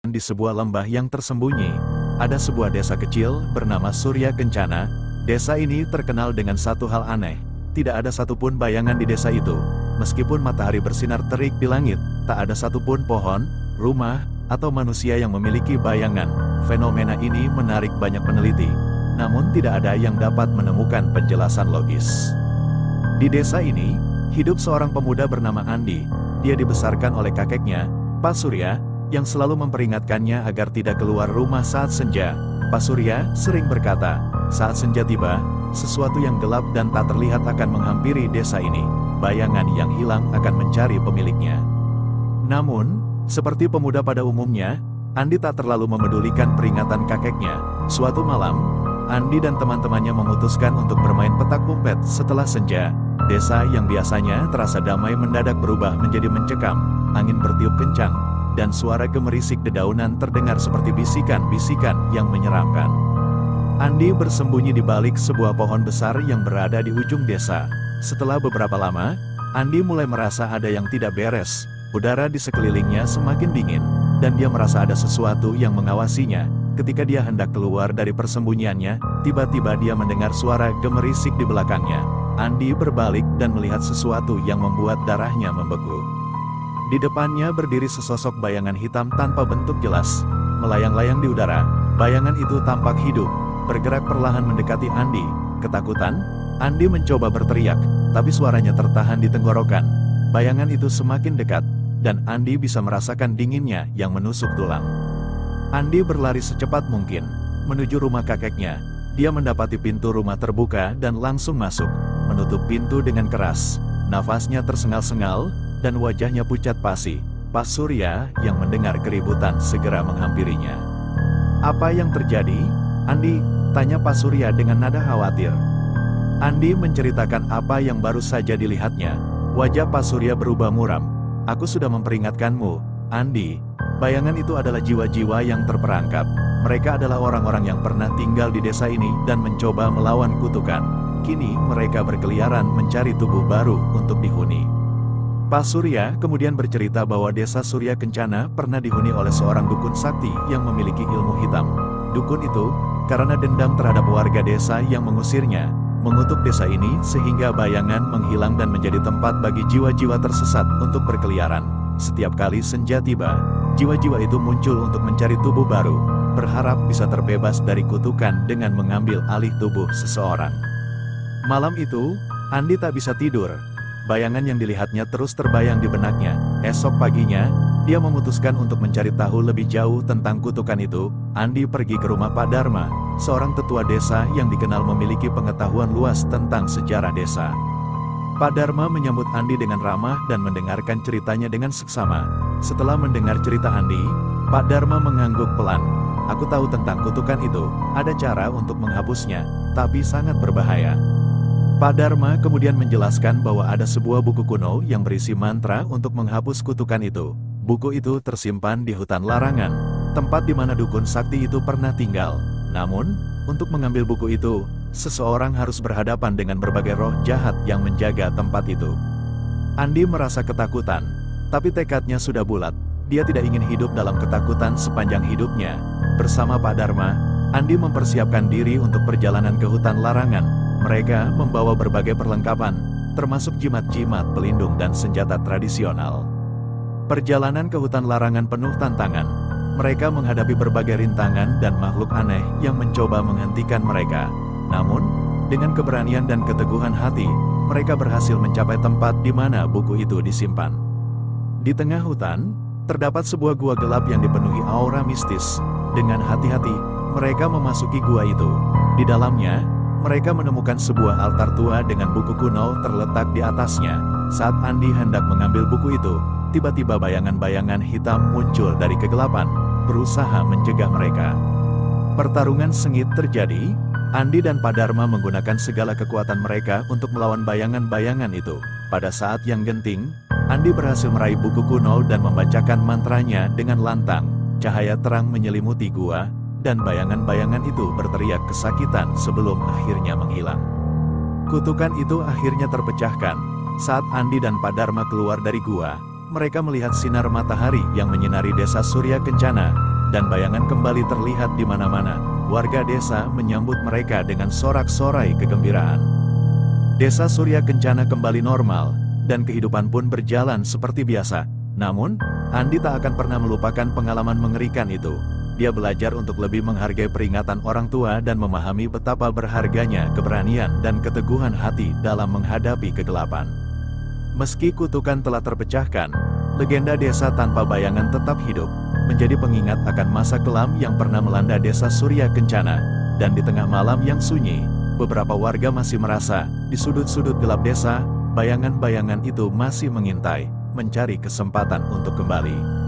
Di sebuah lembah yang tersembunyi, ada sebuah desa kecil bernama Surya Kencana. Desa ini terkenal dengan satu hal aneh. Tidak ada satupun bayangan di desa itu. Meskipun matahari bersinar terik di langit, tak ada satupun pohon, rumah, atau manusia yang memiliki bayangan. Fenomena ini menarik banyak peneliti. Namun tidak ada yang dapat menemukan penjelasan logis. Di desa ini, hidup seorang pemuda bernama Andi. Dia dibesarkan oleh kakeknya, Pak Surya, yang selalu memperingatkannya agar tidak keluar rumah saat senja. Pak Surya sering berkata, saat senja tiba, sesuatu yang gelap dan tak terlihat akan menghampiri desa ini. Bayangan yang hilang akan mencari pemiliknya. Namun, seperti pemuda pada umumnya, Andi tak terlalu memedulikan peringatan kakeknya. Suatu malam, Andi dan teman-temannya memutuskan untuk bermain petak umpet setelah senja. Desa yang biasanya terasa damai mendadak berubah menjadi mencekam. Angin bertiup kencang, dan suara gemerisik dedaunan terdengar seperti bisikan-bisikan yang menyeramkan. Andi bersembunyi di balik sebuah pohon besar yang berada di ujung desa. Setelah beberapa lama, Andi mulai merasa ada yang tidak beres. Udara di sekelilingnya semakin dingin, dan dia merasa ada sesuatu yang mengawasinya. Ketika dia hendak keluar dari persembunyiannya, tiba-tiba dia mendengar suara gemerisik di belakangnya. Andi berbalik dan melihat sesuatu yang membuat darahnya membeku. Di depannya berdiri sesosok bayangan hitam tanpa bentuk jelas, melayang-layang di udara. Bayangan itu tampak hidup, bergerak perlahan mendekati Andi. Ketakutan, Andi mencoba berteriak, tapi suaranya tertahan di tenggorokan. Bayangan itu semakin dekat, dan Andi bisa merasakan dinginnya yang menusuk tulang. Andi berlari secepat mungkin, menuju rumah kakeknya. Dia mendapati pintu rumah terbuka dan langsung masuk, menutup pintu dengan keras. Nafasnya tersengal-sengal, dan wajahnya pucat pasi. Pak Surya yang mendengar keributan segera menghampirinya. "Apa yang terjadi, Andi?" tanya Pak Surya dengan nada khawatir. Andi menceritakan apa yang baru saja dilihatnya. Wajah Pak Surya berubah muram. "Aku sudah memperingatkanmu, Andi. Bayangan itu adalah jiwa-jiwa yang terperangkap. Mereka adalah orang-orang yang pernah tinggal di desa ini dan mencoba melawan kutukan. Kini mereka berkeliaran mencari tubuh baru untuk dihuni." Pak Surya kemudian bercerita bahwa desa Surya Kencana pernah dihuni oleh seorang dukun sakti yang memiliki ilmu hitam. Dukun itu, karena dendam terhadap warga desa yang mengusirnya, mengutuk desa ini sehingga bayangan menghilang dan menjadi tempat bagi jiwa-jiwa tersesat untuk berkeliaran. Setiap kali senja tiba, jiwa-jiwa itu muncul untuk mencari tubuh baru, berharap bisa terbebas dari kutukan dengan mengambil alih tubuh seseorang. Malam itu, Andi tak bisa tidur. Bayangan yang dilihatnya terus terbayang di benaknya. Esok paginya, dia memutuskan untuk mencari tahu lebih jauh tentang kutukan itu. Andi pergi ke rumah Pak Dharma, seorang tetua desa yang dikenal memiliki pengetahuan luas tentang sejarah desa. Pak Dharma menyambut Andi dengan ramah dan mendengarkan ceritanya dengan seksama. Setelah mendengar cerita Andi, Pak Dharma mengangguk pelan. "Aku tahu tentang kutukan itu, ada cara untuk menghapusnya, tapi sangat berbahaya." Pak Dharma kemudian menjelaskan bahwa ada sebuah buku kuno yang berisi mantra untuk menghapus kutukan itu. Buku itu tersimpan di hutan larangan, tempat di mana dukun sakti itu pernah tinggal. Namun, untuk mengambil buku itu, seseorang harus berhadapan dengan berbagai roh jahat yang menjaga tempat itu. Andi merasa ketakutan, tapi tekadnya sudah bulat. Dia tidak ingin hidup dalam ketakutan sepanjang hidupnya. Bersama Pak Dharma, Andi mempersiapkan diri untuk perjalanan ke hutan larangan. Mereka membawa berbagai perlengkapan, termasuk jimat-jimat pelindung dan senjata tradisional. Perjalanan ke hutan larangan penuh tantangan. Mereka menghadapi berbagai rintangan dan makhluk aneh yang mencoba menghentikan mereka. Namun, dengan keberanian dan keteguhan hati, mereka berhasil mencapai tempat di mana buku itu disimpan. Di tengah hutan, terdapat sebuah gua gelap yang dipenuhi aura mistis. Dengan hati-hati, mereka memasuki gua itu. Di dalamnya, mereka menemukan sebuah altar tua dengan buku kuno terletak di atasnya. Saat Andi hendak mengambil buku itu, tiba-tiba bayangan-bayangan hitam muncul dari kegelapan, berusaha mencegah mereka. Pertarungan sengit terjadi. Andi dan Pak Dharma menggunakan segala kekuatan mereka untuk melawan bayangan-bayangan itu. Pada saat yang genting, Andi berhasil meraih buku kuno dan membacakan mantranya dengan lantang. Cahaya terang menyelimuti gua, dan bayangan-bayangan itu berteriak kesakitan sebelum akhirnya menghilang. Kutukan itu akhirnya terpecahkan. Saat Andi dan Pak Dharma keluar dari gua, mereka melihat sinar matahari yang menyinari desa Surya Kencana. dan bayangan kembali terlihat di mana-mana. Warga desa menyambut mereka dengan sorak-sorai kegembiraan. Desa Surya Kencana kembali normal, dan kehidupan pun berjalan seperti biasa. Namun, Andi tak akan pernah melupakan pengalaman mengerikan itu. Dia belajar untuk lebih menghargai peringatan orang tua dan memahami betapa berharganya keberanian dan keteguhan hati dalam menghadapi kegelapan. Meski kutukan telah terpecahkan, legenda desa tanpa bayangan tetap hidup, menjadi pengingat akan masa kelam yang pernah melanda desa Surya Kencana. Dan di tengah malam yang sunyi, beberapa warga masih merasa, di sudut-sudut gelap desa, bayangan-bayangan itu masih mengintai, mencari kesempatan untuk kembali.